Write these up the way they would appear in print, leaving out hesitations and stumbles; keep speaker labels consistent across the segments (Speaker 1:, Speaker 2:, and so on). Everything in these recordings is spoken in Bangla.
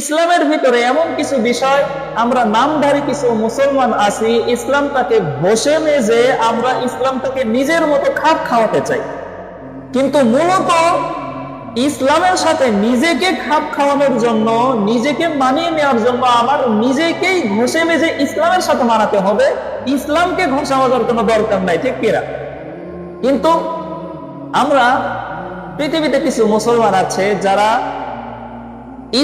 Speaker 1: ইসলামের ভিতরে এমন কিছু বিষয় আমরা নামধারী কিছু মুসলমান আছি, ইসলামটাকে বসে মেজে আমরা ইসলামটাকে নিজের মতো খাপ খাওয়াতে চাই, কিন্তু মূলত ইসলামের সাথে নিজেকে খাপ খাওয়ানোর জন্য, নিজেকে মানিয়ে নেওয়ার জন্য আমার নিজেকেই ঘষে মেজে ইসলামের সাথে মানাতে হবে। ইসলামকে ঘষা মাজার কোনো দরকার নাই, ঠিক কিনা? কিন্তু আমরা পৃথিবীতে কিছু মুসলমান আছে যারা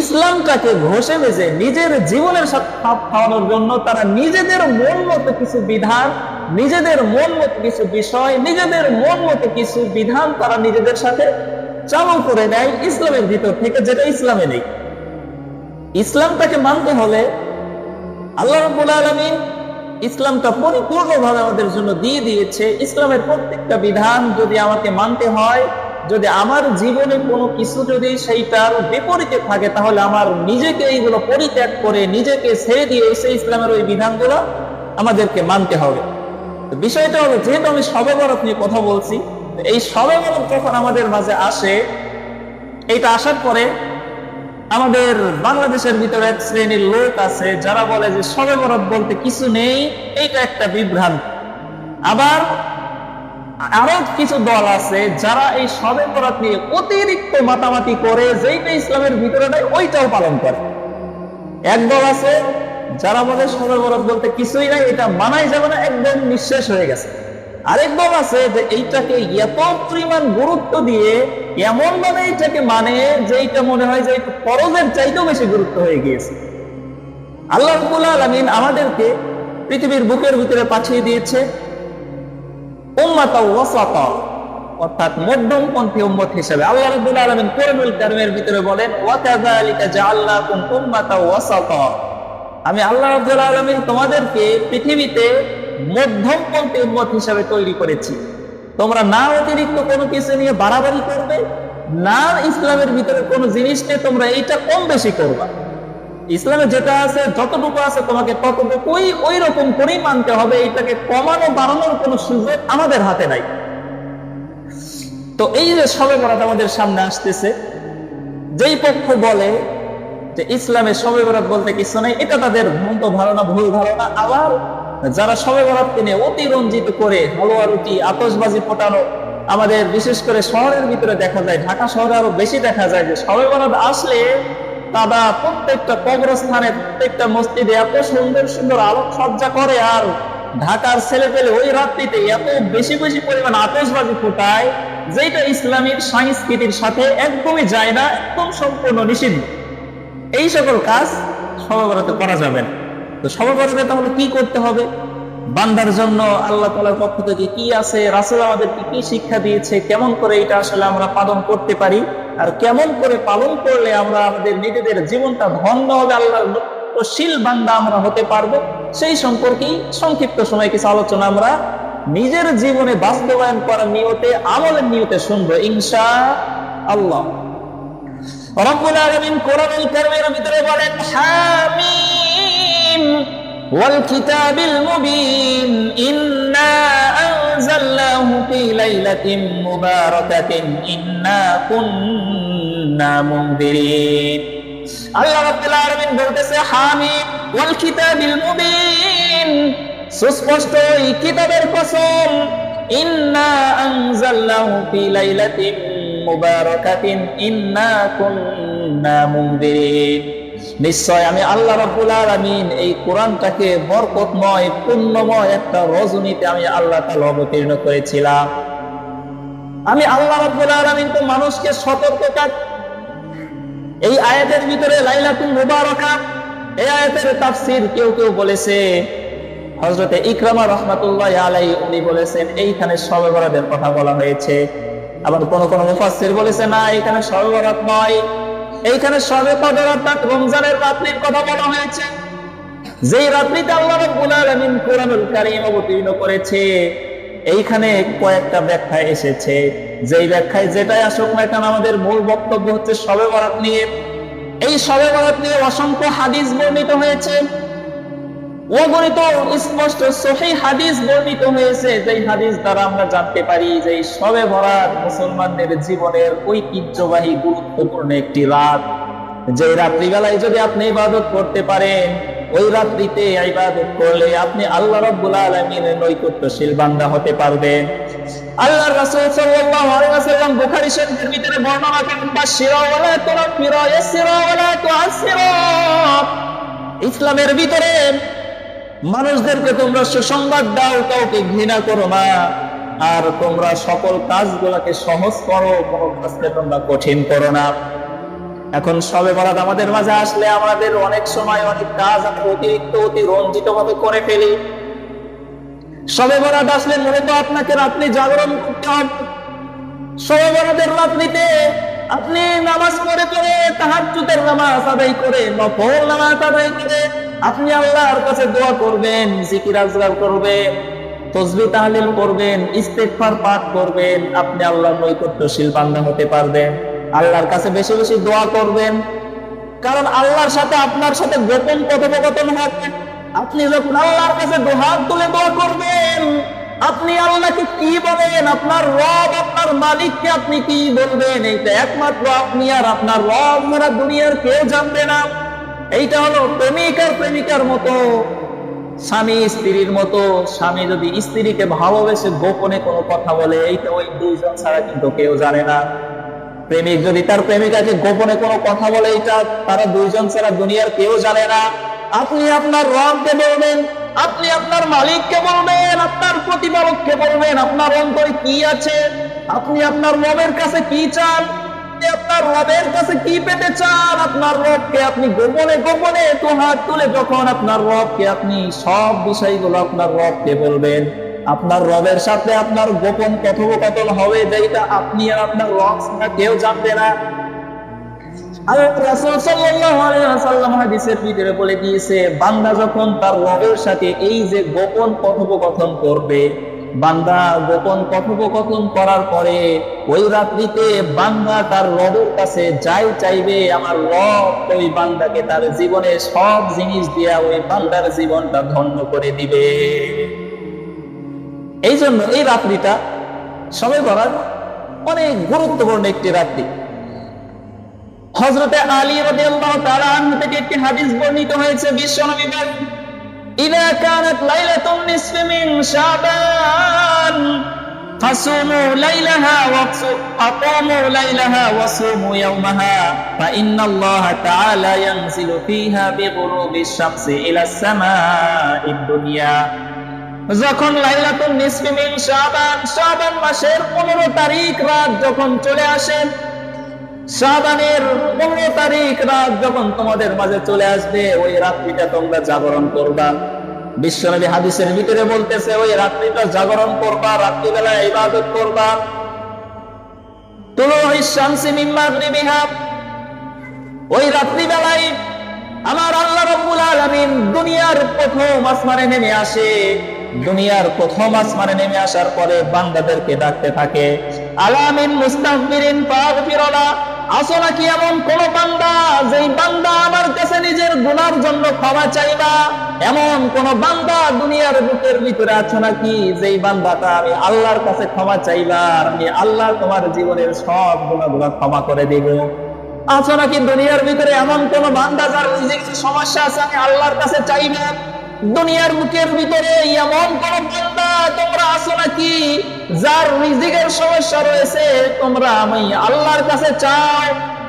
Speaker 1: ইসলামটাকে ঘষে মেজে নিজের জীবনের সাথে খাপ খাওয়ানোর জন্য তারা নিজেদের মন মতো কিছু বিধান, নিজেদের মন মতো কিছু বিষয়, নিজেদের মন মতো কিছু বিধান তারা নিজেদের সাথে চালু করে দেয় ইসলামের ভিতর থেকে, যেটা ইসলামে নেই। ইসলামটাকে মানতে হলে আল্লাহ রাব্বুল আলামিন ইসলামটা পরিপূর্ণভাবে আমাদের জন্য দিয়ে দিয়েছে। ইসলামের প্রত্যেকটা বিধান যদি আমাকে মানতে হয়, যদি আমার জীবনে কোনো কিছু যদি সেইটার বিপরীতে থাকে, তাহলে আমার নিজেকে এইগুলো পরিত্যাগ করে নিজেকে ছেড়ে দিয়ে এসে ইসলামের ওই বিধানগুলো আমাদেরকে মানতে হবে। বিষয়টা হলো, যেহেতু আমি শবে বরাত নিয়ে কথা বলছি, এই শবে বরাত যখন আমাদের মাঝে আসে, এইটা আসার পরে আমাদের বাংলাদেশের ভিতরে এক শ্রেণীর লোক আছে যারা বলে যে শবে বরাত বলতে কিছু নেই, এইটা একটা বিভ্রান্তি। আবার আরো কিছু দল আছে যারা এই শবে বরাত নিয়ে অতিরিক্ত মাতামাতি করে, যেইটা ইসলামের ভিতরে নাই ওইটাও পালন করে। এক দল আছে যারা বলে শবে বরাত বলতে কিছুই নাই, এটা মানাই যাবে না, একদম নিঃশেষ হয়ে গেছে। আরেক দল আছে যে এইটাকে এত পরিমাণ গুরুত্ব দিয়ে এমন ভাবে এইটাকে মানে যে এইটা মনে হয় যে ফরজের চাইতেও বেশি গুরুত্ব হয়ে গিয়েছে। আল্লাহ রাব্বুল আলামিন আমাদেরকে পৃথিবীর বুকের ভিতরে পাঠিয়ে দিয়েছে উম্মাতাও ওয়াসাতা, অর্থাৎ মধ্যমপন্থী উম্মত হিসেবে। আল্লাহ রাব্বুল আলামিন কোরআনুল কারীমের ভিতরে বলেন, ওয়া কাযালিকা জাআলনাকুম উম্মাতাও ওয়াসাতা, আমি আল্লাহ রাব্বুল আলামিন তোমাদেরকে পৃথিবীতে মধ্যমপন্থী উম্মত হিসেবে তৈরি করেছি। তোমরা না অতিরিক্ত কোনো কিছু নিয়ে বাড়াবাড়ি করবে, না ইসলামের ভিতরে কোনো জিনিস নিয়ে তোমরা এইটা কম বেশি করবা। ইসলামে যেটা আছে, যতটুকু আছে তোমাকে ততটুকুই ওই রকম করেই মানতে হবে। এটাকে কমানো বাড়ানোর কোনো সুযোগ আমাদের হাতে নাই। তো এই যে শবে বরাত আমাদের সামনে আসতেছে, যেই পক্ষ বলে যে ইসলামে শবে বরাত বলতে কিছু নাই, এটা তাদের ভ্রান্ত ধারণা, ভুল ধারণা। আবার যারা শবে বরাতকে নিয়ে অতিরঞ্জিত করে হালুয়া রুটি আতশবাজি ফোটানো, আমাদের বিশেষ করে শহরের ভিতরে দেখা যায়, ঢাকা শহরে আরো বেশি দেখা যায় যে শবে বরাত আসলে তারা প্রত্যেকটা কবরস্থানে, প্রত্যেকটা মসজিদে এত সুন্দর সুন্দর আলোকসজ্জা করে, আর ঢাকার ছেলে পেলে ওই রাত্রিতে এত বেশি বেশি পরিমাণ আতশবাজি ফোটায়, যেটা ইসলামিক সংস্কৃতির সাথে একদমই যায় না, একদম সম্পূর্ণ নিষিদ্ধ। এই সকল কাজ শবে বরাতে করা যাবে না। তো শবে বরাতে তাহলে কি করতে হবে? বান্দার জন্য আল্লাহ তাআলার পক্ষ থেকে কি আছে, রাসূল আমাদেরকে কি শিক্ষা দিয়েছে, কেমন করে এটা আসলে আমরা পালন করতে পারি, আর কেমন করে পালন করলে আমরা আমাদের নিজেদের জীবনটা ধন্য হবে, আল্লাহর নৈকট্যশীল বান্দা আমরা হতে পারবো, সেই সম্পর্কেই সংক্ষিপ্ত সময় কিছু আলোচনা আমরা নিজের জীবনে বাস্তবায়ন করার নিয়তে, আমলের নিয়তে শুনবো ইনশাআল্লাহ। রব্বুল আলামিন কোরআনুল কারীমের ভিতরে বলেন, হামিম ওয়াল কিতাবিল মুবিন ইন্না আনজালনাহু ফি লাইলাতিন মুবারাকাতিন ইন্না কুন্না মুনদিরিন। আল্লাহ রাব্বুল আলামিন বলতেছে, হামিম ওয়াল কিতাবিল মুবিন, সুস্পষ্ট এই কিতাবের কসম, ইন্না আনজালনাহু ফি লাইলাতিন মুবারাকাতিন ইন্না কুন্না মুনদিরিন, নিশ্চয় আমি আল্লাহ রাব্বুল আলামিন এই কোরআনটাকে বরকতময়, পুণ্যময় একটা রজনীতে আমি আল্লাহ তাআলা অবতীর্ণ করেছিলাম। আমি আল্লাহ রাব্বুল আলামিন তো মানুষকে সতর্কতা, এই আয়াতের ভিতরে লাইলাতুল মুবারাকা, এই আয়াতের তাফসীর কেউ কেউ বলেছে, হযরতে ইকরামা রাহমাতুল্লাহি আলাইহি উনি বলেছেন এইখানে শবে বরাতের কথা বলা হয়েছে। আবার কোন কোন মুফাসসির বলেছে না, এখানে শবে বরাত নয়, এইখানে শবে কদর অর্থাৎ রমজানের রাত্রির কথা বলা হয়েছে, যেই রাত্রিতে আল্লাহ রাব্বুল আলামিন কোরআনুল কারীম অবতীর্ণ করেছে। এইখানে কয়েকটা ব্যাখ্যা এসেছে, যেই ব্যাখ্যায় যেটাই আসুক না কেন, আমাদের মূল বক্তব্য হচ্ছে শবে বরাত নিয়ে। এই শবে বরাত নিয়ে অসংখ্য হাদিস বর্ণিত হয়েছে, অগণিত স্পষ্ট সহিহ হাদিস বর্ণিত হয়েছে, যেই হাদিস দ্বারা আমরা জানতে পারি যে শবে বরাত মুসলমানদের জীবনের ঐতিহ্যবাহী গুরুত্বপূর্ণ একটি রাত, যে রাত্রিবেলায় যদি আপনি ইবাদত করতে পারেন, ওই রাত্রিতে ইবাদত করলে আপনি আল্লাহ রাব্বুল আলামিনের নৈকট্যশীল বান্দা হতে পারবেন। আল্লাহর রাসূল সাল্লাল্লাহু আলাইহি ওয়াসাল্লাম বুখারী শরীফের ভিতরে বর্ণনা করেন, বাশশিরা ওয়ালা তুনাফিরা ইয়াসসিরা ওয়ালা তুআসসিরা। ইসলামের ভিতরে মানুষদেরকে তোমরা সুসংবাদ দাও, কাউকে ঘৃণা করো না, আর তোমরা সকল কাজগুলোকে সহজ করো, কোনো কাজকে তোমরা কঠিন করো না। এখন শবে বরাত আমাদের মাঝে আসলে আমাদের অনেক সময় অনেক কাজ আমরা অতি রঞ্জিত ভাবে করে ফেলি। শবে বরাত আসলে মূলত আপনাকে রাত্রি জাগরণ করতে হবে। শবে বরাতের রাত্রিতে আপনি নামাজ পড়ে তাহাজ্জুদের নামাজ আদায় করে, নফল নামাজ আদায় করে আপনি আল্লাহর কাছে দোয়া করবেন, জিকির আজকার করবেন, তাসবিহ তাহলিল করবেন, ইস্তেগফার পাঠ করবেন। আপনি আল্লাহর নৈকট্যশীল বান্দা হতে পারবেন। আল্লাহর কাছে বেশি বেশি দোয়া করবেন, কারণ আল্লাহর সাথে আপনার সাথে গোপন কথোপকথন হবে। আপনি যখন আল্লাহর কাছে দুহাত তুলে দোয়া করবেন, আপনি আল্লাহকে কি বলেন, আপনার রব, আপনার মালিককে আপনি কি বলবেন, এইটা একমাত্র আপনি আর আপনার রব ছাড়া দুনিয়ার কেউ জানবে না। এইটা হলো প্রেমিক আর প্রেমিকার মতো, স্বামী স্ত্রীর মতো। স্বামী যদি স্ত্রীকে ভালোবেসে গোপনে কোনো কথা বলে, এইটা ওই দুইজন ছাড়া কিন্তু কেউ জানে না। প্রেমিক যদি তার প্রেমিকাকে গোপনে কোনো কথা বলে, এটা তারা দুইজন ছাড়া দুনিয়ার কেউ জানে না। আপনি আপনার রবকে বলবেন, আপনি আপনার মালিককে বলবেন, আপনার প্রতিপালককে বলবেন আপনার অন্তরে কি আছে, আপনি আপনার রবের কাছে কি চান, আপনার রবের কাছে কি পেতে চান। আপনার রবকে আপনি গোপনে গোপনে হাত তুলে যখন আপনার রবকে আপনি সব বিষয়গুলো আপনার রবকে বলবেন, আপনার রবের সাথে আপনার গোপন কথোপকথন হবে, যেটা আপনি আর আপনার রব ছাড়া কেউ জানবে না। আল্লাহর রাসূল সাল্লাল্লাহু আলাইহি ওয়াসাল্লাম হাদিসের ভিতরে বলে দিয়েছে, বান্দা যখন তার রবের সাথে এই যে গোপন কথোপকথন করবে, বান্দা গোপন কথোপকথন করার পরে ওই রাত্রিতে বান্দা তার রবের কাছে যাই চাইবে, আমার রব ওই বান্দাকে তার জীবনে সব জিনিস দিয়া ওই বান্দার জীবনটা ধন্য করে দিবে। এই জন্য এই রাত্রিটা শবে বরাত অনেক গুরুত্বপূর্ণ একটি রাত্রি। হযরতে আলী রাদিয়াল্লাহু তাআলা আনহু থেকে একটি হাদিস বর্ণিত হয়েছে, বিশ্বনবী বলেন, ইযা কানাত লাইলাতুন নিসফি মিন শাবান ফাসুমু লাইলাহা ওয়াকসুমু লাইলাহা ওয়াসুমু ইয়াওমাহা ফাইন্নাল্লাহা তাআলা ইয়ানজিলু ফিহা বিগুরুবিশ শামসি ইলাস সামাঈদ দুনিয়া। যখন লাইলাতুন নিসফি মিন শাবান, শাবান মাসের 15 তারিখ রাত যখন চলে আসে, শাবানের 15 তারিখ রাত যখন তোমাদের মাঝে চলে আসবে, ওই রাত্রিটা তোমরা জাগরণ করবা। বিশ্বনবী হাদিসের ভিতরে বলতেছে, ওই রাত্রিটা জাগরণ করবা, রাত্রিবেলা ইবাদত করবা। তুলুইশ শামসি মিন মাগরিবিহা, ওই রাত্রিবেলায় আমার আল্লাহ রাব্বুল আলামিন দুনিয়ার প্রথম আসমানে নেমে আসে। দুনিয়ার প্রথম আসমানে নেমে আসার পরে বান্দাদেরকে ডাকতে থাকে, আলামিন মুস্তাগফিরিন ফাগফিরলা। আসো নাকি এমন কোন বান্দা, যেই বান্দা আমার কাছে নিজের গুনার জন্য ক্ষমা চাইবা, এমন কোন বান্দা দুনিয়ার বুকের ভিতরে আছো নাকি, যেই বান্দাটা আমি আল্লাহর কাছে ক্ষমা চাইবা, আর আমি আল্লাহ তোমার জীবনের সব গুনাহগুলো ক্ষমা করে দেব। আছো নাকি দুনিয়ার ভিতরে এমন কোন বান্দা যার রিজিকের সমস্যা আছে, আমি আল্লাহর কাছে চাইবা। দুনিয়ার মুখের ভিতরে এমন কোন বান্দা তোমরা আছো নাকি যার রিজিকের সমস্যা রয়েছে, তোমরা আমি আল্লাহর কাছে চাও,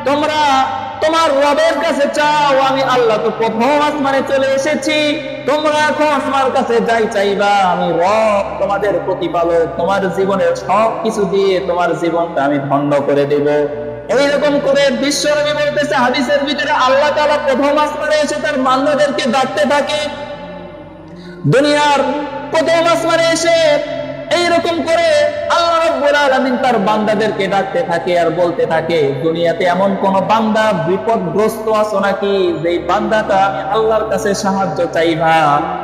Speaker 1: তোমরা তোমার রবের কাছে চাও। আমি আল্লাহ তো প্রথম আসমানে চলে এসেছি, তোমরা এখন আমার কাছে যাই চাইবা, আমি রব তোমাদের প্রতিপালক, তোমার জীবনের সব কিছু দিয়ে তোমার জীবনটা আমি ধন্য করে দেব। এইরকম করে বিশ্বনবী বলতেছে হাদিসের ভিতরে, আল্লাহ তাআলা প্রথম আসমানে এসে তার বান্দাদেরকে ডাকতে থাকে। দুনিয়ার প্রথম আসমানে এসে এইরকম করে আল্লাহ রাব্বুল আলামিন তার বান্দাদেরকে ডাকতে থাকে আর বলতে থাকে, দুনিয়াতে এমন কোন বান্দা বিপদগ্রস্ত আছো নাকি, যেই বান্দাটা আমি আল্লাহর কাছে সাহায্য চাইবা,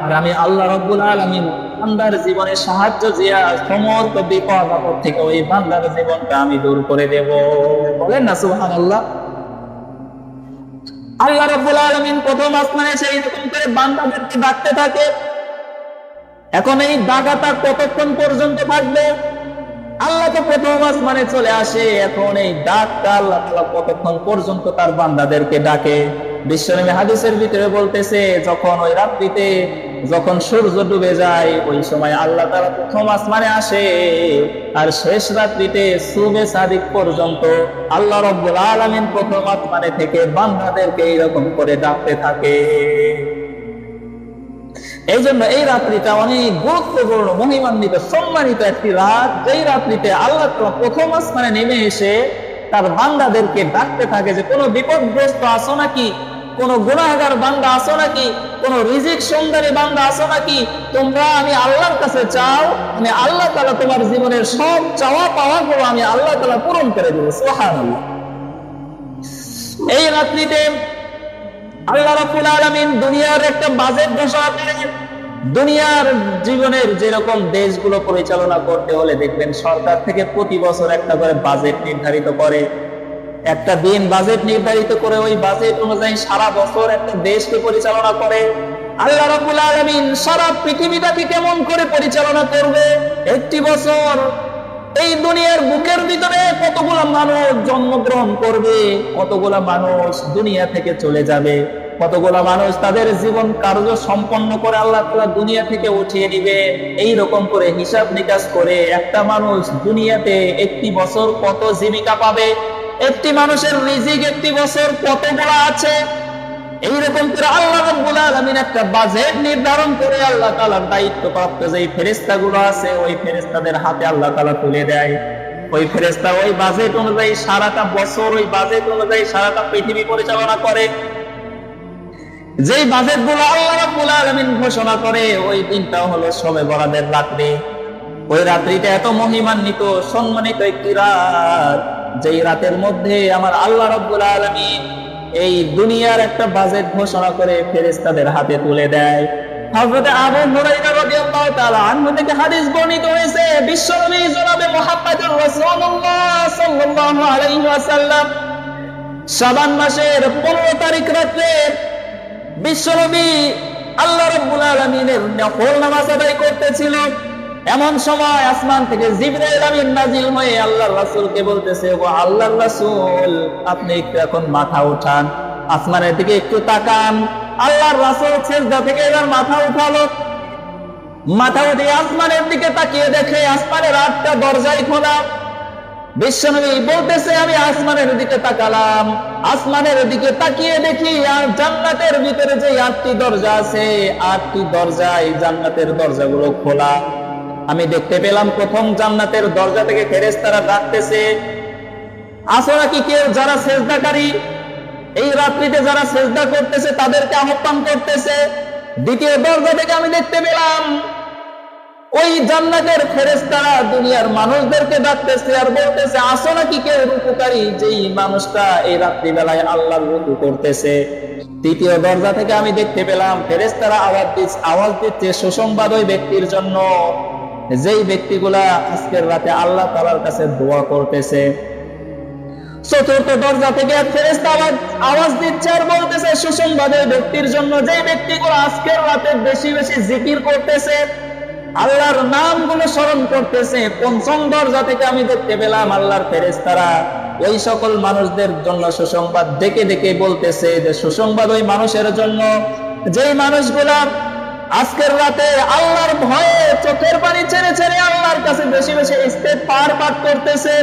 Speaker 1: আর আমি আল্লাহ রাব্বুল আলামিন বান্দার জীবনে সাহায্য দিয়া সমস্ত বিপদ আপদ থেকে ওই বান্দার জীবনটা আমি দূর করে দেব। বলেন না সুবহানাল্লাহ। আল্লাহ রাব্বুল আলামিন প্রথম আসমানে এসে এইরকম করে বান্দাদেরকে ডাকতে থাকে। এখন এই ডাকাটা কতক্ষণ পর্যন্ত থাকবে? আল্লাহ তো প্রথম আসমানে চলে আসে, এখন এই ডাকটা আল্লাহ তাআলা কতক্ষণ পর্যন্ত তার বান্দাদেরকে ডাকে? বিশ্বনবী হাদিসের ভিতরে বলতেছে, যখন ওই রাত্রিতে যখন সূর্য ডুবে যায় ওই সময় আল্লাহ তাআলা প্রথম আসমানে আসে, আর শেষ রাত্রিতে সুবে সাদিক পর্যন্ত আল্লাহ রাব্বুল আলামিন প্রথম আসমানে থেকে বান্দাদেরকে এইরকম করে ডাকতে থাকে। এই জন্য এই রাত্রিটা অনেক গুরুত্বপূর্ণ, মহিমান্বিত, সম্মানিত একটি রাত, যেই রাত্রিতে আল্লাহ তাআলা প্রথম আসমানে নেমে এসে তার বান্দাদেরকে ডাকতে থাকে যে কোনো বিপদগ্রস্ত আছো নাকি, কোন গুনাহগার বান্দা আছো নাকি, কোন রিজিক সুন্দরী বান্দা আছো নাকি, তোমরা আমি আল্লাহর কাছে চাও, আমি আল্লাহ তাআলা তোমার জীবনের সব চাওয়া পাওয়া গুলো আমি আল্লাহ তাআলা পূরণ করে দেব। সুবহানাল্লাহ। এই রাত্রিতে আল্লাহ রাব্বুল আলামিন দুনিয়ার একটা বাজেট ঘোষণা করেন। দুনিয়ার জীবনের যেরকম দেশগুলো পরিচালনা করতে হলে দেখবেন সরকার থেকে প্রতি বছর একটা করে বাজেট নির্ধারিত করে, একটা দিন বাজেট নির্ধারিত করে ওই বাজেট অনুযায়ী সারা বছর একটা দেশকে পরিচালনা করে। আল্লাহ রাব্বুল আলামিন সারা পৃথিবীটাকে কেমন করে পরিচালনা করবে, একটি বছর এই দুনিয়ার বুকের ভিতরে কতগুলা মানুষ জন্মগ্রহণ করবে, কতগুলা মানুষ দুনিয়া থেকে চলে যাবে, কতগুলা মানুষ তাদের জীবন কার্য সম্পন্ন করে আল্লাহ তাআলা দুনিয়া থেকে উঠিয়ে নিবে। এই রকম করে হিসাব নিকাশ করে একটা মানুষ দুনিয়াতে একটি বছর কত জীবিকা পাবে, একটি মানুষের রিজিক একটি বছর কতগুলা আছে, এইরকম করে আল্লাহ রাব্বুল আলামিন একটা বাজেট নির্ধারণ করে আল্লাহ তাআলার দায়িত্বপ্রাপ্ত যে ফেরেশতাগুলো আছে ওই ফেরেশতাদের হাতে আল্লাহ তাআলা তুলে দেয়। ওই ফেরেশতা ওই বাজেট অনুযায়ী সারাটা বছর, ওই বাজেট অনুযায়ী সারাটা পৃথিবী পরিচালনা করে। যেই বাজেটগুলো আল্লাহ রাব্বুল আলামিন ঘোষণা করে ওই দিনটা হলো শবে বরাতের রাত্রি। ওই রাত্রিটা এত মহিমান্বিত, সম্মানিত একটি রাত, যেই রাতের মধ্যে আমার আল্লাহ রাব্বুল আলামিন এই দুনিয়ার একটা বাজেট ঘোষণা করে ফেরেশতাদের হাতে তুলে দেয়। হযরত আবু হুরায়রা রাদিয়াল্লাহু তাআলা আনহু থেকে হাদিস বর্ণিত হয়েছে, বিশ্বনবী জনাবে মুহাম্মদুর রাসূলুল্লাহ সাল্লাল্লাহু আলাইহি ওয়াসাল্লাম শাবান মাসের 15 তারিখ রাতে বিশ্বনবী আল্লাহ রাব্বুল আলামিনের নফল নামাজ আদায় করতেছিল। এমন সময় আসমান থেকে জিবরাইল আমিন নাজিল হয়ে আল্লাহর রাসূলকে বলতেছে, ও আল্লাহর রাসূল, আপনি একটু এখন মাথা উঠান, আসমানের দিকে একটু তাকান। আল্লাহর রাসূল সিজদা থেকে এবার মাথা উঠালো, মাথা উঠিয়ে আসমানের দিকে তাকিয়ে দেখে আসমানের 8টা দরজাই খোলা। বিশ্বনবী বলতেছে, আমি আসমানের দিকে তাকালাম, আসমানের দিকে তাকিয়ে দেখি আর জান্নাতের ভিতরে যে 8টি দরজা আছে 8টি দরজাই জান্নাতের দরজাগুলো খোলা। আমি দেখতে পেলাম প্রথম জান্নাতের দরজা থেকে ফেরেশতারা ডাকতেছে, আসো নাকি কেউ যারা সেজদাকারী, এই রাত্রিতে যারা সেজদা করতেছে তাদেরকে আহ্বান করতেছে। দ্বিতীয় দরজা থেকে আমি দেখতে পেলাম ওই জান্নাতের ফেরেশতারা দুনিয়ার মানুষদেরকে ডাকতেছে আর বলতেছে, আসো নাকি কেউ রুকুকারী, যেই মানুষটা এই রাত্রি বেলায় আল্লাহর রুকু করতেছে। তৃতীয় দরজা থেকে আমি দেখতে পেলাম ফেরেশতারা আওয়াজ দিচ্ছে সুসংবাদ ওই ব্যক্তির জন্য, যেই ব্যক্তিগুলা আজকের রাতে আল্লাহ তাআলার কাছে দোয়া করতেছে। চতুর্থ দরজা থেকে এক ফেরেশতা আওয়াজ দিচ্ছে আর বলতেছে সুসংবাদ ওই ব্যক্তির জন্য, যেই ব্যক্তিগুলো আজকের রাতে বেশি বেশি জিকির করতেছে, আল্লাহর নামগুলো স্মরণ করতেছে। পঞ্চম দরজা থেকে আমি দেখতে পেলাম আল্লাহর ফেরেশতারা ওই সকল মানুষদের জন্য সুসংবাদ ডেকে ডেকে বলতেছে যে সুসংবাদ ওই মানুষের জন্য যেই মানুষগুলা আজকের রাতে আল্লাহর ভয়ে চোখের পানি ছেড়ে ছেড়ে আল্লাহর কাছে বেশি বেশি ইস্তেগফার পাঠ করতেছে।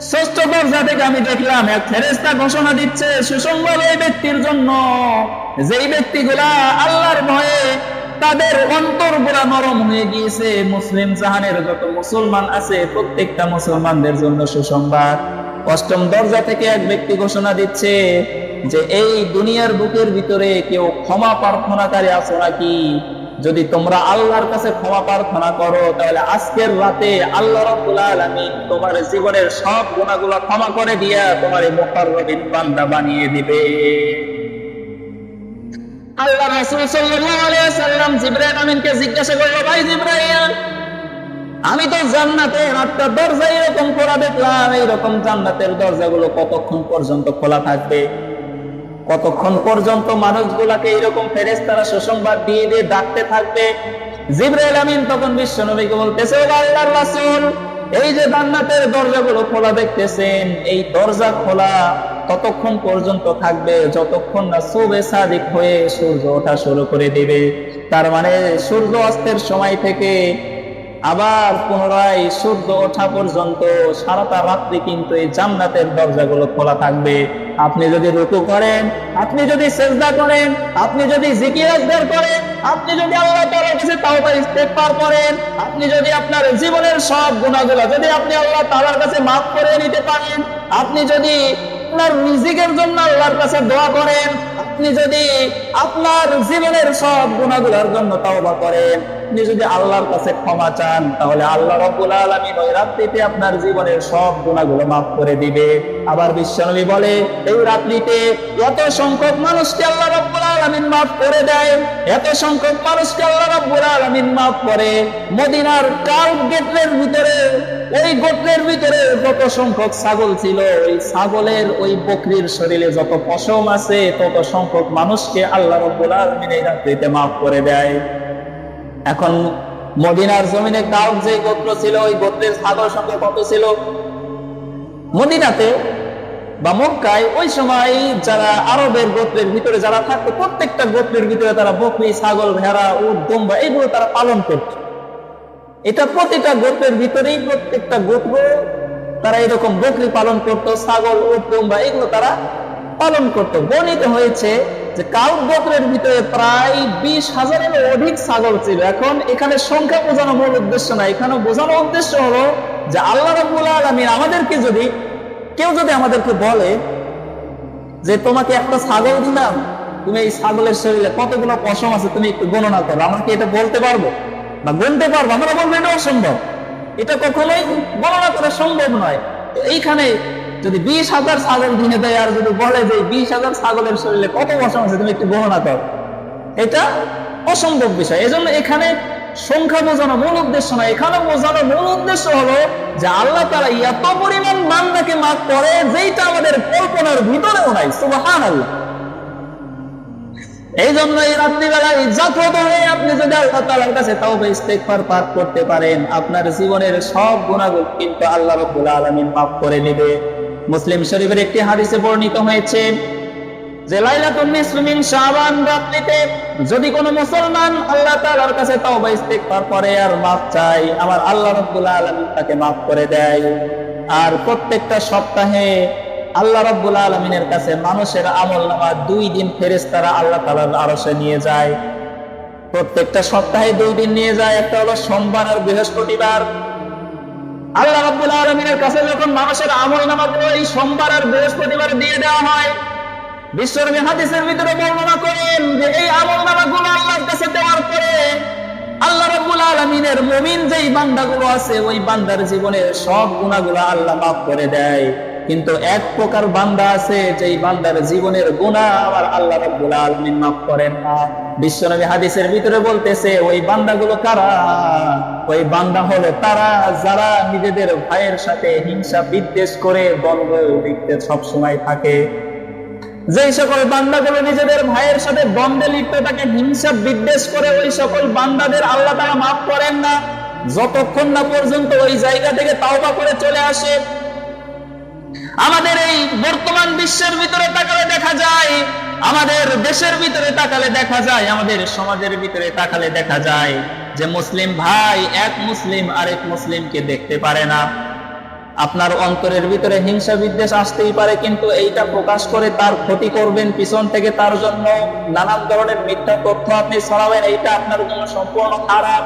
Speaker 1: ষষ্ঠ দরজা থেকে আমি দেখলাম এক ফেরেশতা ঘোষণা দিচ্ছে সুসংবাদ ওই ব্যক্তির জন্য যেই ব্যক্তিগুলা আল্লাহর ভয়ে তাদের অন্তরগুলা নরম হয়ে গিয়েছে। মুসলিম জাহানের যত মুসলমান আছে প্রত্যেকটা মুসলমানদের জন্য সুসংবাদ। অষ্টম দরজা থেকে এক ব্যক্তি ঘোষণা দিচ্ছে যে এই দুনিয়ার বুকের ভিতরে কেউ ক্ষমা প্রার্থনাকারী আছো নাকি? যদি তোমরা আল্লাহর কাছে ক্ষমা প্রার্থনা করো তাহলে আজকের রাতে আল্লাহ রাব্বুল আলামিন তোমার জীবনের সব গুনাহগুলো ক্ষমা করে দিয়া তোমার মুকাররবিন বান্দা বানিয়ে দিবে। আল্লাহ রাসূল সাল্লাল্লাহু আলাইহি ওয়াসাল্লাম জিবরাইল আমিনকে জিজ্ঞাসা করলো, ভাই জিবরাইল, আমি তো জান্নাতের 8টা দরজা এরকম খোলা দেখলাম, এইরকম জান্নাতের দরজাগুলো কতক্ষণ পর্যন্ত খোলা থাকবে? কতক্ষণ পর্যন্ত মানুষগুলাকে এরকম ফেরেশতারা সুসংবাদ দিয়ে দিয়ে ডাকতে থাকবে? জিবরাইল আমিন তখন বিশ্বনবীকে বলতেছে, ও আল্লাহর রাসূল, এই যে জান্নাতের দরজাগুলো খোলা দেখতেছেন, এই দরজা খোলা ততক্ষণ পর্যন্ত থাকবে যতক্ষণ না সুবে সাদিক হয়ে সূর্য ওঠা শুরু করে দিবে। তার মানে সূর্য অস্তের সময় থেকে আবার পুনরায় সূর্য ওঠা পর্যন্ত সারাটা রাত্রি কিন্তু এই জান্নাতের দরজাগুলো খোলা থাকবে। আপনি যদি রুকু করেন, আপনি যদি সিজদা করেন, আপনি যদি জিকির আজকার করেন, আপনি যদি আল্লাহ তাআলার কাছে তাওবা ইস্তেগফার করেন, আপনি যদি আপনার জীবনের সব গুনাহগুলো যদি আপনি আল্লাহ তাআলার কাছে মাফ করে নিতে পারেন, আপনি যদি আপনার রিজিকের জন্য আল্লাহর কাছে দোয়া করেন, আপনি যদি আপনার জীবনের সব গুনাহগুলোর জন্য তাওবা করেন, আপনি যদি আল্লাহর কাছে ক্ষমা চান, তাহলে আল্লাহ রাব্বুল আলামিন ওই রাত্রিতে আপনার জীবনের সব গুনাহগুলো মাফ করে দিবে। আবার বিশ্বনবী বলে, এই রাত্রিতে এত সংখ্যক মানুষকে আল্লাহ রাব্বুল আলামিন মাফ করে দেয়, এত সংখ্যক মানুষকে আল্লাহ রাব্বুল আলামিন মাফ করে। মদিনার কাল গোত্রের ভিতরে, ওই গোত্রের ভিতরে যত সংখ্যক ছাগল ছিল, ওই ছাগলের ওই বকরির শরীরে যত পশম আছে, তত সংখ্যক মানুষকে আল্লাহ রাব্বুল আলামিন এই রাত্রিতে মাফ করে দেয়। এখন মদিনার জমিনে কাউক যে গোত্র ছিল, ওই গোত্রের ছাগল সংখ্যা কত ছিল? মদিনাতে বা মক্কায় ওই সময় যারা আরবের গোত্রের ভিতরে যারা থাকতো, প্রত্যেকটা গোত্রের ভিতরে তারা বকরি, ছাগল, ভেড়া, উট, দুম্বা এগুলো তারা পালন করত। এটা প্রতিটা গোত্রের ভিতরেই প্রত্যেকটা গোত্র তারা এরকম বকরি পালন করত, ছাগল, উট, দুম্বা এগুলো তারা পালন করত। বর্ণিত হয়েছে যে কাউক গোত্রের ভিতরে প্রায় 20,000-এর অধিক ছাগল ছিল। এখন এখানে সংখ্যা বোঝানো মূল উদ্দেশ্য না, এখানে বোঝানোর উদ্দেশ্য হলো যে আল্লাহ রাব্বুল আলামিন আমাদেরকে যদি কেউ যদি আমাদেরকে বলে যে তোমাকে একটা ছাগল দিলাম, তুমি এই ছাগলের শরীরে কতগুলো পশম আছে তুমি একটু গণনা করো, আমরা কি এটা বলতে পারবো বা গুনতে পারবো? আমরা বলবো এটা অসম্ভব, এটা কখনোই গণনা করা সম্ভব নয়। এইখানে যদি 20,000 ছাগল দিনে দেয় আর যদি বলে যে 20,000 ছাগলের শরীরে কত পশম আছে তুমি একটু গণনা করো, এটা অসম্ভব বিষয়। এজন্য এখানে সংখ্যা বোঝানো মূল উদ্দেশ্য না, এখানে বোঝানোর মূল উদ্দেশ্য হলো যে আল্লাহ তাআলা এত পরিমাণ বান্দাকে মাফ করে যেটা আমাদের কল্পনার ভিতরেও নাই। সুবহানাল্লাহ। এই জন্য এই রাত্রিবেলায় জাগ্রত হয়ে আপনি যদি আল্লাহ তাআলার কাছে তাওবা ইস্তেগফার পাঠ করতে পারেন, আপনার জীবনের সব গুনাহগুলো কিন্তু আল্লাহ রাব্বুল আলামিন মাফ করে নেবে। মুসলিম শরীফের একটি হাদিসে বর্ণিত হয়েছে যে লাইলাতুন নিসফি মিন শাবান রাত্রিতে যদি কোনো মুসলমান আল্লাহ তাআলার কাছে তাওবা ইস্তেগফার করে আর মাফ চায়, আমার আল্লাহ রাব্বুল আলামিন তাকে মাফ করে দেয়। আর প্রত্যেকটা সপ্তাহে আল্লাহ রাব্বুল আলামিনের কাছে মানুষের আমলনামা 2 দিন ফেরেশতারা আল্লাহ তাআলার আরশে নিয়ে যায়। প্রত্যেকটা সপ্তাহে 2 দিন নিয়ে যায়, একটা হলো সোমবার আর বৃহস্পতিবার। আল্লাহ রাব্বুল আলামিনের কাছে যখন মানুষের আমলনামাগুলো এই সোমবার আর বৃহস্পতিবার দিয়ে দেওয়া হয়, বিশ্বনবী হাদিসের ভিতরে বর্ণনা করেন যে এই আমলনামাগুলো আল্লাহর কাছে দেওয়ার পরে আল্লাহ রাব্বুল আলামিনের মুমিন যেই বান্দাগুলো আছে, ওই বান্দার জীবনের সব গুনাহগুলো আল্লাহ মাফ করে দেয়। কিন্তু এক প্রকার বান্দা আছে যেই বান্দার জীবনের গুনাহ আবার আল্লাহ রাব্বুল আলামিন মাফ করেন না। বিশ্বনবী হাদিসের ভিতরে বলতেছে ওই বান্দাগুলো কারা? ওই বান্দা হলো তারা যারা নিজেদের ভাইয়ের সাথে হিংসা বিদ্বেষ করে দ্বন্দ্ব লিপ্ত সব সময় থাকে। যেই সকল বান্দাগুলো নিজেদের ভাইয়ের সাথে দ্বন্দ্বে লিপ্ত থাকে, হিংসা বিদ্বেষ করে, ওই সকল বান্দাদের আল্লাহ তাআলা মাফ করেন না যতক্ষণ না পর্যন্ত ওই জায়গা থেকে তাওবা করে চলে আসে। আমাদের এই বর্তমান বিশ্বের ভিতরে তাকালে দেখা যায়, আমাদের দেশের ভিতরে তাকালে দেখা যায়, আমাদের সমাজের ভিতরে তাকালে দেখা যায় যে মুসলিম ভাই এক মুসলিম আরেক মুসলিমকে দেখতে পারে না। আপনার অন্তরের ভিতরে হিংসা বিদ্বেষ আসতেই পারে, কিন্তু এইটা প্রকাশ করে তার ক্ষতি করবেন, পিছন থেকে তার জন্য নানান ধরনের মিথ্যা তথ্য আপনি ছড়াবেন, এইটা আপনার জন্য সম্পূর্ণ খারাপ।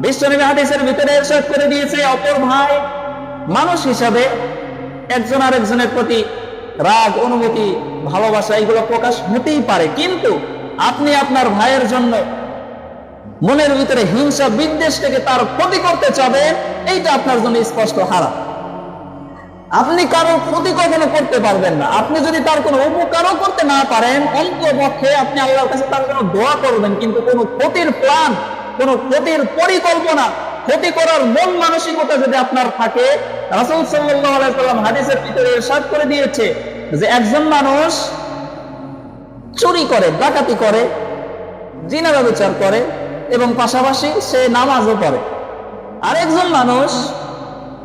Speaker 1: বিশ্বনবী হাদিসের ভিতরে ইরশাদ করে দিয়েছে, অপর ভাই মানুষ হিসাবে একজন আরেকজনের প্রতি রাগ, অনুভূতি, ভালোবাসা এগুলো প্রকাশ হতেই পারে, কিন্তু আপনি আপনার ভাইয়ের জন্য মনের ভিতরে হিংসা বিদ্বেষ থেকে তার ক্ষতি করতে চাবেন, এইটা আপনার জন্য স্পষ্ট হারাম। আপনি কারো ক্ষতি কখনো করতে পারবেন না। আপনি যদি তার কোনো উপকারও করতে না পারেন, অন্ততপক্ষে আপনি আল্লাহর কাছে তার জন্য দোয়া করবেন, কিন্তু কোনো ক্ষতির প্ল্যান, কোনো ক্ষতির পরিকল্পনা, ক্ষতি করার মন মানসিকতা যদি আপনার থাকে, রাসূল সাল্লাল্লাহু আলাইহি ওয়াসাল্লাম হাদিসের ভিতরে ইরশাদ করে দিয়েছে যে একজন মানুষ চুরি করে, ডাকাতি করে, জিনা ব্যভিচার করে এবং পাশাপাশি সে নামাজও পড়ে। আরেকজন মানুষ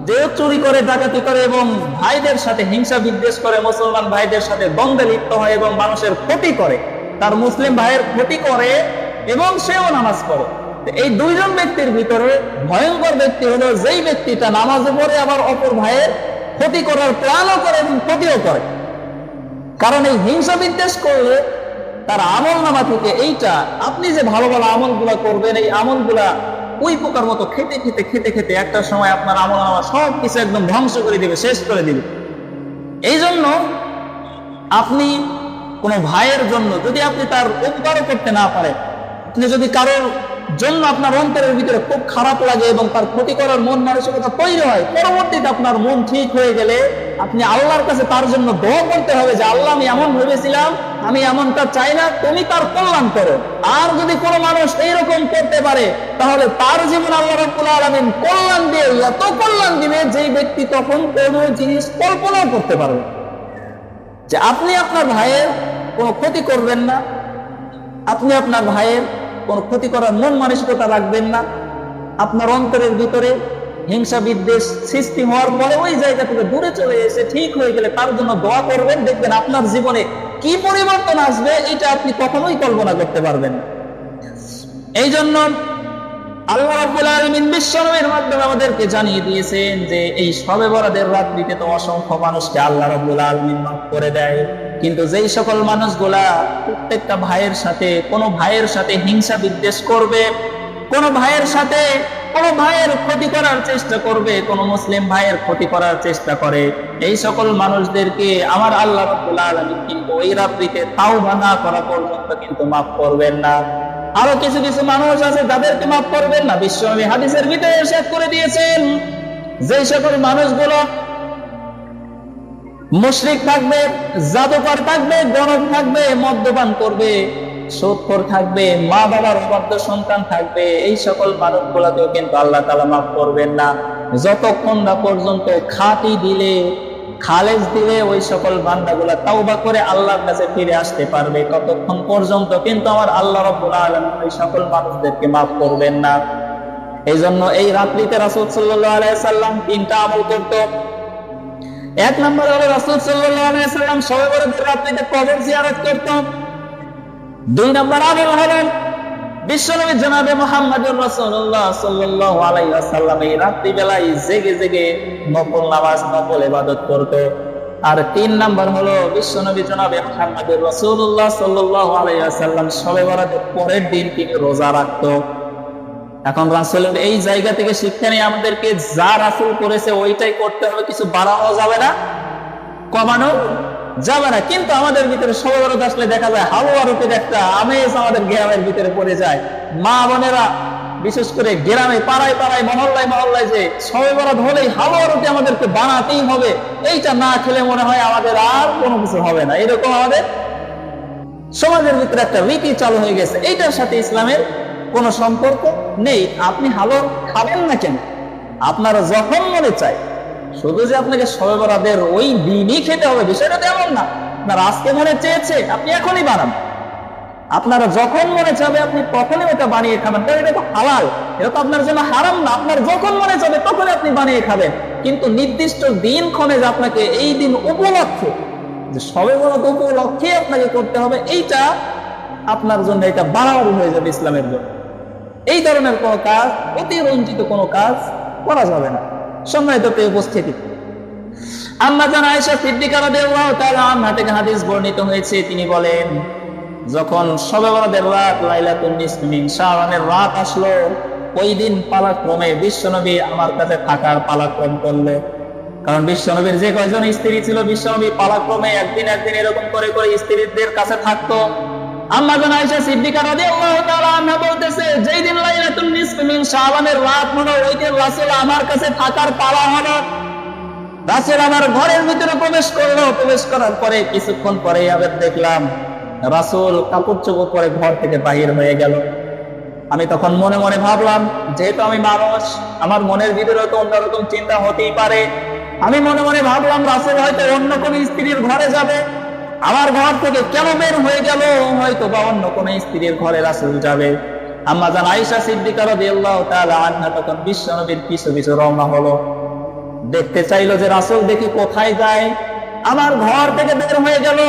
Speaker 1: যে চুরি করে, ডাকাতি করে এবং ভাইদের সাথে হিংসা বিদ্বেষ করে, মুসলমান ভাইদের সাথে দ্বন্দ্বে লিপ্ত হয় এবং মানুষের ক্ষতি করে, তার মুসলিম ভাইয়ের ক্ষতি করে এবং সেও নামাজ পড়ে। এই দুইজন ব্যক্তির ভিতরে ভয়ঙ্কর ব্যক্তি হলো যেই ব্যক্তিটা নামাজও পড়ে আবার অপর ভাইয়ের ক্ষতি করার প্ল্যানও করে এবং ক্ষতিও করে। কারণ এই হিংসা বিদ্বেষ করলে তার আমল নামা থেকে এইটা, আপনি যে ভালো ভালো আমলগুলা করবেন, এই আমলগুলা ওই পোকার মতো খেতে খেতে খেতে খেতে একটা সময় আপনার আমল নামা সব কিছু একদম ধ্বংস করে দিবে, শেষ করে দিবে। এই জন্য আপনি কোনো ভাইয়ের জন্য যদি আপনি তার উপকারও করতে না পারেন, আপনি যদি কারোর জন্য আপনার অন্তরের ভিতরে খুব খারাপ লাগে এবং তার ক্ষতি করার মন মানসিকতা তৈরি হয়, পরবর্তীতে আপনার মন ঠিক হয়ে গেলে আপনি আল্লাহর কাছে তার জন্য দোয়া করতে হবে যে আল্লাহ, আমি এমন ভেবেছিলাম, আমি এমনটা চাই না, তুমি তার কল্যাণ করো। আর যদি কোনো মানুষ এইরকম করতে পারে তাহলে তার জীবন আল্লাহ রাব্বুল আলামিন কল্যাণ দিয়ে এত কল্যাণ দিবে যে ব্যক্তি তখন কোনো জিনিস কল্পনাও করতে পারবে। যে আপনি আপনার ভাইয়ের কোনো ক্ষতি করবেন না, আপনি আপনার ভাইয়ের কোন ক্ষতি করার মন মানসিকতা রাখবেন না, আপনার অন্তরের ভিতরে হিংসা বিদ্বেষ সৃষ্টি হওয়ার পরে ওই জায়গা থেকে দূরে চলে এসে ঠিক হয়ে গেলে তার জন্য দোয়া করবেন। দেখবেন আপনার জীবনে কি পরিবর্তন আসবে এটা আপনি কখনোই কল্পনা করতে পারবেন না। এই জন্য আল্লাহ রাব্বুল আলামিন বিশ্বনবীর মাধ্যমে আমাদেরকে জানিয়ে দিয়েছেন যে এই শবে বরাতের রাত্রিতে তো অসংখ্য মানুষকে আল্লাহ রাব্বুল আলামিন মাফ করে দেয়। কিন্তু যেই সকল মানুষগুলা প্রত্যেকটা ভাইয়ের সাথে কোনো ভাইয়ের সাথে হিংসা বিদ্বেষ করবে, কোনো ভাইয়ের সাথে কোনো ভাইয়ের ক্ষতি করার চেষ্টা করবে, কোনো মুসলিম ভাইয়ের ক্ষতি করার চেষ্টা করে, এই সকল মানুষদেরকে আমার আল্লাহ রাব্বুল আলামিন কিন্তু ওই রাত্রিতে তাওবা না করা পর্যন্ত কিন্তু মাফ করবেন না। আরো কিছু কিছু মানুষ আছে যাদেরকে মাফ করবেন না। বিশ্বনবী হাদিসের ভিতরে ইরশাদ করে দিয়েছেন যে সকল মানুষগুলো মুশরিক থাকবে, জাদুকর থাকবে, গণক থাকবে, মদ্যপান করবে, সুদখোর থাকবে, মা বাবার অবাধ্য সন্তান থাকবে, এই সকল মানুষগুলোকেও কিন্তু আল্লাহ তাআলা মাফ করবেন না যতক্ষণ না পর্যন্ত খাঁটি দিলে, খালেজ দিলে ওই সকল বান্দাগুলা তাওবা করে আল্লাহর কাছে ফিরে আসতে পারবে, ততক্ষণ পর্যন্ত কিন্তু আমার আল্লাহ রাব্বুল আলামিন ওই সকল মানুষদেরকে মাফ করবেন না। এই জন্য এই রাত্রিতে রাসূল সাল্লাল্লাহু আলাইহি সাল্লাম তিনটা আমল করত। এক নম্বর হলো রাসূল সাল্লাল্লাহু আলাইহি সাল্লাম শবে বরাতের রাত্রিতে কবর জিয়ারত করত। দুই নম্বর আমল হলো বিশ্বনবী জনাবে মুহাম্মদুর রাসূলুল্লাহ সাল্লাল্লাহু আলাইহি ওয়াসাল্লাম এই রাত্রি বেলায় জেগে জেগে নফল নামাজ, নফল ইবাদত করত। আর তিন নম্বর হলো বিশ্বনবী জনাবে মুহাম্মদুর রাসূলুল্লাহ সাল্লাল্লাহু আলাইহি ওয়াসাল্লাম শবে বরাতের পরের দিন তিনি রোজা রাখত। এখন রাসূলের এই জায়গা থেকে শিক্ষা নিয়ে আমাদেরকে যা রাসূল করেছে ওইটাই করতে হবে, কিছু বাড়ানো যাবে না, কমানো যাবে না। কিন্তু আমাদের ভিতরে শবে বরাত আসলে দেখা যায় হালুয়া রুটির একটা আমেজ আমাদের গ্রামের ভিতরে পড়ে যায়। মা বোনেরা বিশেষ করে গ্রামে পাড়ায় পাড়ায় মহল্লায় মহল্লায় যে শবে বরাত হলেই হালুয়া রুটি আমাদেরকে বানাতেই হবে, এইটা না খেলে মনে হয় আমাদের আর কোনো কিছু হবে না, এরকম আমাদের সমাজের ভিতরে একটা রীতি চালু হয়ে গেছে। এইটার সাথে ইসলামের কোনো সম্পর্ক নেই। আপনি হালুয়া খাবেন না কেন? আপনারা যখন মনে চায়, শুধু যে আপনাকে শবে বরাতের ওই দিনই খেতে হবে বিষয়টা তেমন না। আপনার আজকে মনে চেয়েছে আপনি এখনই বানান, আপনারা যখন মনে চাবে আপনি তখনই ওটা বানিয়ে খাবেন, কারণ এটা তো হালাল, এটা তো আপনার জন্য হারাম না। আপনার যখন মনে চাবে তখনই আপনি বানিয়ে খাবেন, কিন্তু নির্দিষ্ট দিন ক্ষণে যে আপনাকে এই দিন উপলক্ষে, যে শবে বরাত উপলক্ষে আপনাকে করতে হবে, এইটা আপনার জন্য এটা বাড়াবাড়ি হয়ে যাবে ইসলামের জন্য। এই ধরনের কোনো কাজ, অতিরঞ্জিত কোনো কাজ করা যাবে না। সম্মানিত উপস্থিতি, আম্মা জান আয়েশা সিদ্দিকা রাদিয়াল্লাহু তাআলা আনহা থেকে হাদিস বর্ণিত হয়েছে, তিনি বলেন যখন শবে বরাতের রাত, লাইলাতুন নিসফি মিন শাবানের রাত আসলো, ওই দিন পালাক্রমে বিশ্বনবী আমার কাছে থাকার পালাক্রম করলো। কারণ বিশ্বনবীর যে কয়জন স্ত্রী ছিল, বিশ্বনবী পালাক্রমে একদিন একদিন এরকম করে করে স্ত্রীদের কাছে থাকতো। আম্মা জান আয়েশা সিদ্দিকা রাদিয়াল্লাহু তাআলা আনহা বলতেছে, যেই দিন লাইলাতুন নিসফি মিন শাবানের রাত হলো, ওই দিন রাসূল আমার কাছে থাকার পালা হলো। রাসূল আমার ঘরের ভিতরে প্রবেশ করলো। প্রবেশ করার পরে কিছুক্ষণ পরে আবার দেখলাম রাসূল কাপড় চোপড় পরে ঘর থেকে বাহির হয়ে গেল। আমি তখন মনে মনে ভাবলাম, যেহেতু আমি মানুষ, আমার মনের ভিতরে তো অন্যরকম চিন্তা হতেই পারে। আমি মনে মনে ভাবলাম রাসূল হয়তো অন্য কোনো স্ত্রীর ঘরে যাবে, আমার ঘর থেকে কেন বের হয়ে গেল, হয়তো বা অন্য কোন স্ত্রীর ঘরে রাসূল যাবে। আম্মা জান আয়েশা সিদ্দিকা রাদিয়াল্লাহু তাআলা আনহা তখন বিশ্বনবীর পিছু পিছু রওনা হলো। দেখতে চাইলো যে রাসূল দেখি কোথায় যায়, আমার ঘর থেকে বের হয়ে গেল।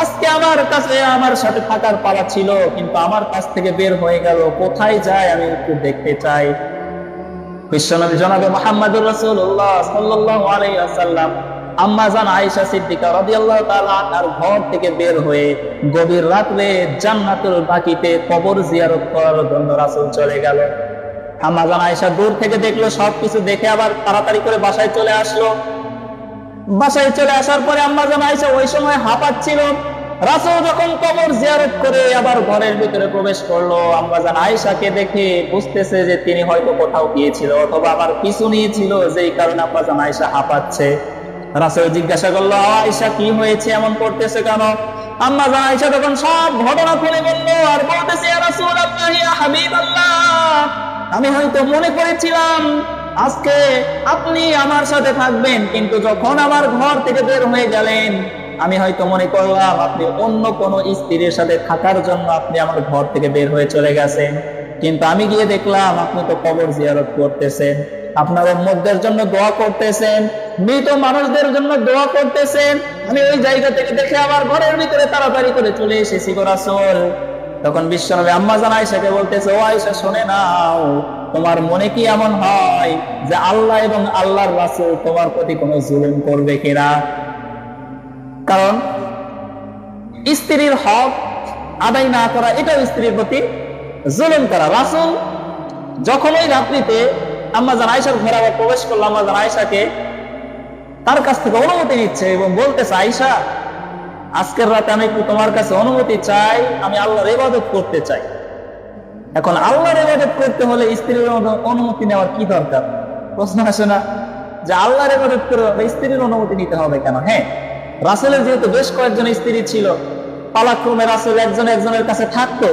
Speaker 1: আজকে আমার কাছে আমার সাথে থাকার পালা ছিল, কিন্তু আমার কাছ থেকে বের হয়ে গেল, কোথায় যায় আমি একটু দেখতে চাই। বিশ্বনবী জনাবে মুহাম্মদুর রাসূলুল্লাহ সাল্লাল্লাহু আলাইহি ওয়াসাল্লাম আম্মা জান আয়েশা সিদ্দিকা রাদিয়াল্লাহু তাআলা আনহার ঘর থেকে বের হয়ে গভীর রাতে জান্নাতুল বাকিতে কবর জিয়ারত করার জন্য রাসূল চলে গেল। আম্মা জান আয়েশা দূর থেকে দেখলো, সবকিছু দেখে আবার তাড়াতাড়ি করে বাসায় চলে আসলো। বাসায় চলে আসার পরে আম্মা জান আয়েশা ওই সময় হাঁপাচ্ছিল। রাসূল যখন কবর জিয়ারত করে আবার ঘরের ভিতরে প্রবেশ করলো, আম্মা জান আয়েশাকে দেখে বুঝতেছে যে তিনি হয়তো কোথাও গিয়েছিল অথবা আবার পিছু নিয়েছিল, যেই কারণে আম্মা জান আয়েশা হাঁপাচ্ছে। রাসূল জিজ্ঞাসা করলো, আয়েশা কি হয়েছে, এমন করতেছে কেন? আম্মা জান আয়েশা তখন সব ঘটনা খুলে বলল আর বলতেছে, ইয়া রাসূলুল্লাহ, ইয়া হাবিবাল্লাহ, আমি হয়তো মনে করেছিলাম আজকে আপনি আমার সাথে থাকবেন, কিন্তু যখন আমার ঘর থেকে বের হয়ে গেলেন আমি হয়তো মনে করলাম আপনি অন্য কোনো স্ত্রীর সাথে থাকার জন্য আপনি আমার ঘর থেকে বের হয়ে চলে গেছেন। কিন্তু আমি গিয়ে দেখলাম আপনি তো কবর জিয়ারত করতেছেন, আপনার উম্মতদের জন্য দোয়া করতেছেন, মৃত মানুষদের জন্য দোয়া করতেছেন। আমি ওই জায়গা থেকে দেখে আবার ঘরের ভিতরে তাড়াতাড়ি করে চলে এসেছি গো রাসূল। তখন বিশ্বনবী আম্মা জান আয়েশাকে বলতেছে, ও আয়েশা শুনে নাও, তোমার মনে কি এমন হয় যে আল্লাহ এবং আল্লাহর রাসূল তোমার প্রতি কোনো জুলুম করবে কিনা? কারণ স্ত্রীর হক আদায় না করা এটাও স্ত্রীর প্রতি জুলুম করা। রাসূল যখন ওই রাত্রিতে আম্মা জান আয়েশার ঘরে আবার প্রবেশ করলো, আম্মা জান আয়েশাকে তার কাছ থেকে অনুমতি নিচ্ছে এবং বলতেছে, আয়েশা, আজকের রাতে আমি একটু তোমার কাছে অনুমতি চাই, আমি আল্লাহর ইবাদত করতে চাই। এখন আল্লাহর ইবাদত করতে হলে স্ত্রীর অনুমতি নেওয়ার কি দরকার? প্রশ্ন আসে না যে আল্লাহর ইবাদত করে স্ত্রীর অনুমতি নিতে হবে কেন? হ্যাঁ, রাসূলের যেহেতু বেশ কয়েকজন স্ত্রী ছিল, পালাক্রমে রাসূল একজন একজনের কাছে থাকতো,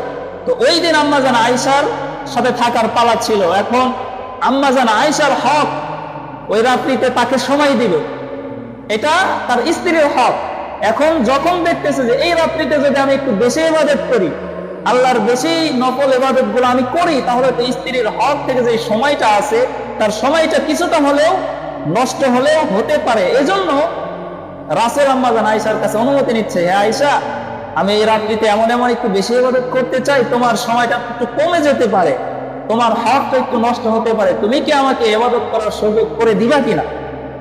Speaker 1: তো ওই দিন আম্মা জান আয়েশার সাথে থাকার পালা ছিল। এখন আম্মা জান আয়েশার হক ওই রাত্রিতে তাকে সময় দিবে, এটা তার স্ত্রীর হক। এখন যখন দেখতেছে যে এই রাত্রিতে যদি আমি একটু বেশি ইবাদত করি, আল্লাহর বেশি নফল ইবাদত গুলো আমি করি, তাহলে তো স্ত্রীর হক থেকে যে সময়টা আছে তার সময়টা কিছুটা হলেও নষ্ট হলেও হতে পারে। এজন্য রাসূল আম্মা জান আয়েশার কাছে অনুমতি নিচ্ছে, হে আয়েশা, আমি এই রাত্রিতে এমন এমন একটু বেশি ইবাদত করতে চাই, তোমার সময়টা একটু কমে যেতে পারে, তোমার হকটা একটু নষ্ট হতে পারে, তুমি কি আমাকে ইবাদত করার সুযোগ করে দিবা কিনা?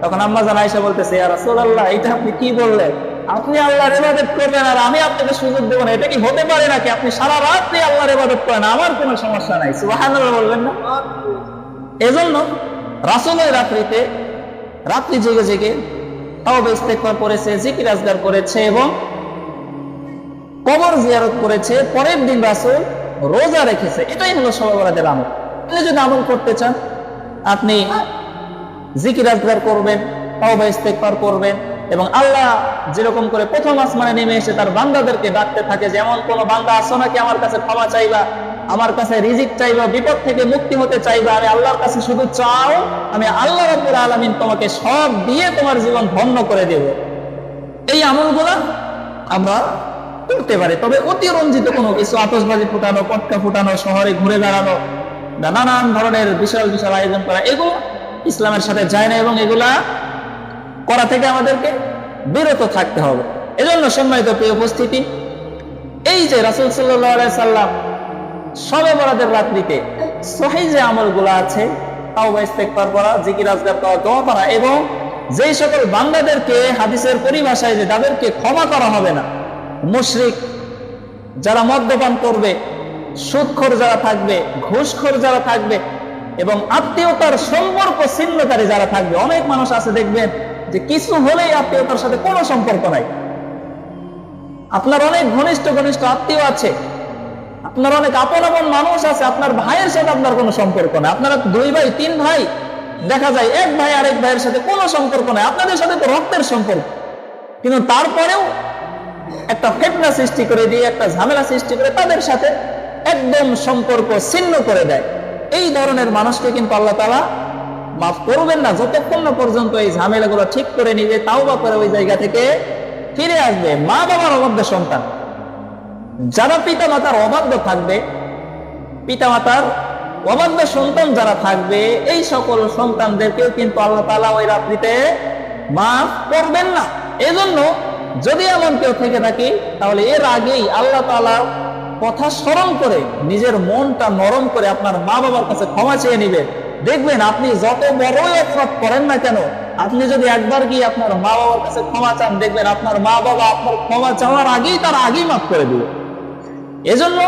Speaker 1: তখন আম্মা জান আয়েশা বলতেছে, ইয়া রাসূলুল্লাহ, এটা আপনি কি বললেন? আপনি আল্লাহর ইবাদত করবেন আর আমি আপনাকে সুযোগ দেব না, এটা কি হতে পারে নাকি? আপনি সারা রাত আল্লাহর ইবাদত করেন, আমার কোনো সমস্যা নাই। সুবহানাল্লাহ বলবেন না? এজন্য রাসূল ওই রাত্রি জেগে জেগে তাওবা ইস্তেগফার করেছে, জিকির আজকার করেছে এবং কবর জিয়ারত করেছে। পরের দিন রাসূল রোজা রেখেছে। এটাই হলো শবে বরাতের আমল। আপনি যদি আমল করতে চান, আপনি জিকির আজকার করবেন, তাওবা ইস্তেগফার করবেন এবং আল্লাহ যেরকম করে প্রথম আসমানে নেমে এসে তার বান্দাদেরকে ডাকতে থাকে, যেমন কোন বান্দা আসো নাকি আমার কাছে ক্ষমা চাইবা, আমার কাছে রিজিক চাইবা, বিপদ থেকে মুক্তি হতে চাইবা, আমি আল্লাহর কাছে শুধু চাও, আমি আল্লাহ রাব্বুল আলামিন তোমাকে সব দিয়ে তোমার জীবন ধন্য করে দেব। এই আমলগুলো আমরা করতে পারি, তবে অতিরঞ্জিত কোনো কিছু, আতশবাজি ফুটানো, পটকা ফুটানো, শহরে ঘুরে বেড়ানো, নানান ধরনের বিশাল বিশাল আয়োজন করা, এগুলো ইসলামের সাথে যায় না এবং এগুলা করা থেকে আমাদেরকে বিরত থাকতে হবে। এজন্য সম্মানিত প্রিয় উপস্থিতি, এই যে রাসূল সাল্লাল্লাহু আলাইহি সাল্লাম শবে বরাতের রাত্রিতে সহিহ যে আমলগুলো আছে, তাওবা ইস্তেগফার করা, জিকির আজকার করা, দোয়া করা এবং যেই সকল বান্দাদেরকে হাদিসের পরিভাষায় যে তাদেরকে ক্ষমা করা হবে না, মুশরিক যারা মদ্যপান করবে, সুদখোর যারা থাকবে, ঘুষখোর যারা থাকবে এবং আত্মীয়তার সম্পর্ক ছিন্নকারী যারা থাকবে। অনেক মানুষ আছে দেখবেন যে কিছু হলেই আত্মীয়তার সাথে কোনো সম্পর্ক নাই। আপনার অনেক ঘনিষ্ঠ ঘনিষ্ঠ আত্মীয় আছে, আপনার অনেক আপন আপন মানুষ আছে, আপনার ভাইয়ের সাথে আপনার কোনো সম্পর্ক নাই। আপনারা 2 ভাই 3 ভাই, দেখা যায় এক ভাই আরেক ভাইয়ের সাথে কোনো সম্পর্ক নাই, আপনাদের সাথে তো রক্তের সম্পর্ক, কিন্তু তারপরেও একটা ফিতনা সৃষ্টি করে দিয়ে, একটা ঝামেলা সৃষ্টি করে তাদের সাথে একদম সম্পর্ক ছিন্ন করে দেয়। এই ধরনের মানুষকে কিন্তু আল্লাহ তাআলা মাফ করবেন না যতক্ষণ না পর্যন্ত এই ঝামেলাগুলো ঠিক করে নিজে তাওবা করে ওই জায়গা থেকে ফিরে আসবে। মা বাবার অবাধ্য সন্তান, যারা পিতা মাতার অবাধ্য থাকবে, পিতা মাতার অবাধ্য সন্তান যারা থাকবে এই সকল সন্তানদেরকেও কিন্তু আল্লাহ তাআলা ওই রাত্রিতে মাফ করবেন না। এজন্য যদি এমন কেউ থেকে থাকি তাহলে এর আগেই আল্লাহ তাআলার কথা স্মরণ করে নিজের মনটা নরম করে আপনার মা বাবার কাছে ক্ষমা চেয়ে নিবেন। দেখবেন আপনি যত বড়ই অপরাধ করেন না কেন, আপনি যদি একবার গিয়ে আপনার মা বাবার কাছে ক্ষমা চান, দেখবেন আপনার মা বাবা আপনার ক্ষমা চাওয়ার আগেই তার আগেই মাফ করে দিবে। এজন্য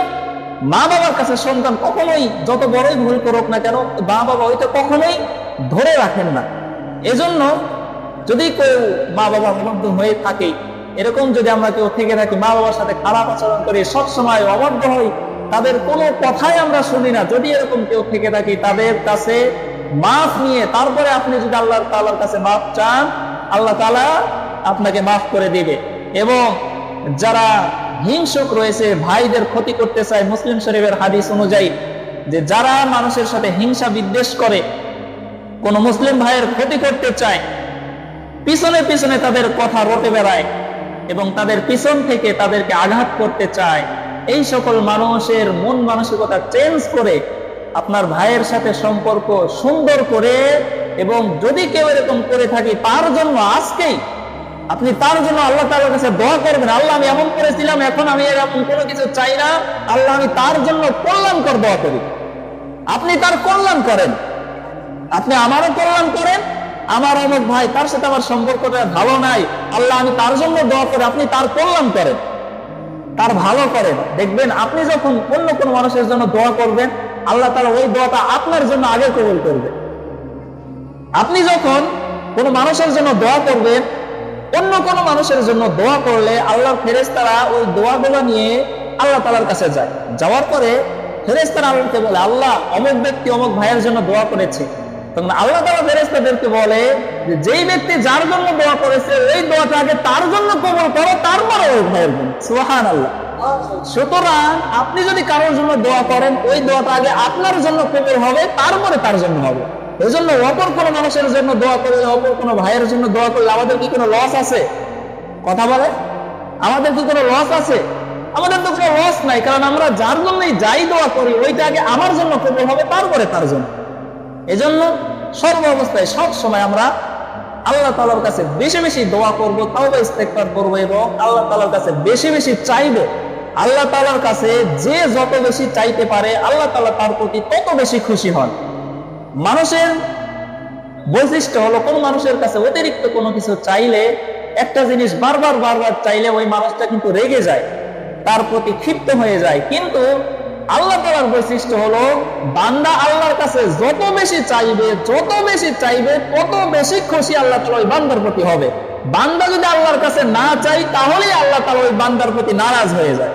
Speaker 1: মা বাবার কাছে সন্তান কখনোই যত বড়ই ভুল করুক না কেন, মা বাবা ওইটা কখনোই ধরে রাখেন না। এজন্য যদি কেউ মা বাবার অবাধ্য হয়ে থাকে, এরকম যদি আমরা কেউ থেকে থাকি, মা বাবার সাথে খারাপ আচরণ করি, সবসময় অবাধ্য হই, তাদের কোনো কথাই আমরা শুনি না, যদি এরকম কেউ থেকে থাকি, তাদের কাছে মাফ নিয়ে তারপরে আপনি যদি আল্লাহ তাআলার কাছে মাফ চান, আল্লাহ তাআলা আপনাকে মাফ করে দিবে। এবং যারা হিংসুক রয়েছে, ভাইদের ক্ষতি করতে চায়, মুসলিম শরীফের হাদিস অনুযায়ী যে যারা মানুষের সাথে হিংসা বিদ্বেষ করে, কোন মুসলিম ভাইয়ের ক্ষতি করতে চায়, পিছনে পিছনে তাদের কথা রটে বেড়ায় এবং তাদের পিছন থেকে তাদেরকে আঘাত করতে চায়, এই সকল মানুষের মন মানসিকতা চেঞ্জ করে আপনার ভাইয়ের সাথে সম্পর্ক সুন্দর করে, এবং যদি কেউ এরকম করে থাকি তার জন্য আজকেই আপনি তার জন্য আল্লাহ তাআলার কাছে দোয়া করবেন, আল্লাহ আমি এমন করেছিলাম, এখন আমি এরকম কোনো কিছু চাই না, আল্লাহ আমি তার জন্য কল্যাণকর দোয়া করি। আপনি তার কল্যাণ করেন, আপনি আমারও কল্যাণ করেন, আমার অমুক ভাই তার সাথে আমার সম্পর্কটা ভালো নাই, আল্লাহ আমি তার জন্য দোয়া করি, আপনি তার কল্যাণ করেন, তার ভালো করেন। দেখবেন আপনি যখন অন্য কোনো মানুষের জন্য দোয়া করবেন, আল্লাহ তাআলা ওই দোয়াটা আপনার জন্য আগে কবুল করবে। আপনি যখন কোনো মানুষের জন্য দোয়া করবেন, অন্য কোনো মানুষের জন্য দোয়া করলে আল্লাহর ফেরেশতারা ওই দোয়াগুলো নিয়ে আল্লাহ তাআলার কাছে যায়। যাওয়ার পরে ফেরেশতারা আল্লাহকে বলে, আল্লাহ অমুক ব্যক্তি অমুক ভাইয়ের জন্য দোয়া করেছে। তখন আল্লাহ তাআলা ফেরেশতাদেরকে বলে যে যেই ব্যক্তি যার জন্য দোয়া করেছে ওই দোয়াটা আগে তার জন্য কবুল করো, তারপরে ওই ভাইয়ের জন্য। সুবহানাল্লাহ। সুতরাং আপনি যদি কারোর জন্য দোয়া করেন, ওই দোয়াটা আগে আপনার জন্য কবুল হবে, তারপরে তার জন্য হবে। এই জন্য অপর কোনো মানুষের জন্য দোয়া করলে, অপর কোনো ভাইয়ের জন্য দোয়া করলে আমাদের কি কোনো লস আছে? কথা বলে, আমাদের কি কোনো লস আছে? আমাদের তো কোনো লস নাই, কারণ আমরা যার জন্যই যাই দোয়া করি ওইটা আগে আমার জন্য কবুল হবে, তারপরে তার জন্য। এজন্য সর্ব অবস্থায় সব সময় আমরা আল্লাহ তাআলার কাছে বেশি বেশি দোয়া করব, তাওবা ইস্তেগফার করব এবং আল্লাহ তাআলার কাছে বেশি বেশি চাইব। আল্লাহ তাআলার কাছে যে যত বেশি চাইতে পারে আল্লাহ তাআলা তার প্রতি তত বেশি খুশি হন। মানুষের বৈশিষ্ট্য হলো, কোন মানুষের কাছে অতিরিক্ত কোনো কিছু চাইলে, একটা জিনিস বারবার বারবার চাইলে ওই মানুষটা কিন্তু রেগে যায়, তার প্রতি ক্ষিপ্ত হয়ে যায়। কিন্তু আল্লাহ তাআলার বৈশিষ্ট্য হলো, বান্দা আল্লাহর কাছে যত বেশি চাইবে তত বেশি খুশি আল্লাহ তাআলা ওই বান্দার প্রতি হবে। বান্দা যদি আল্লাহর কাছে না চাই, তাহলেই আল্লাহ তাআলা ওই বান্দার প্রতি নারাজ হয়ে যায়।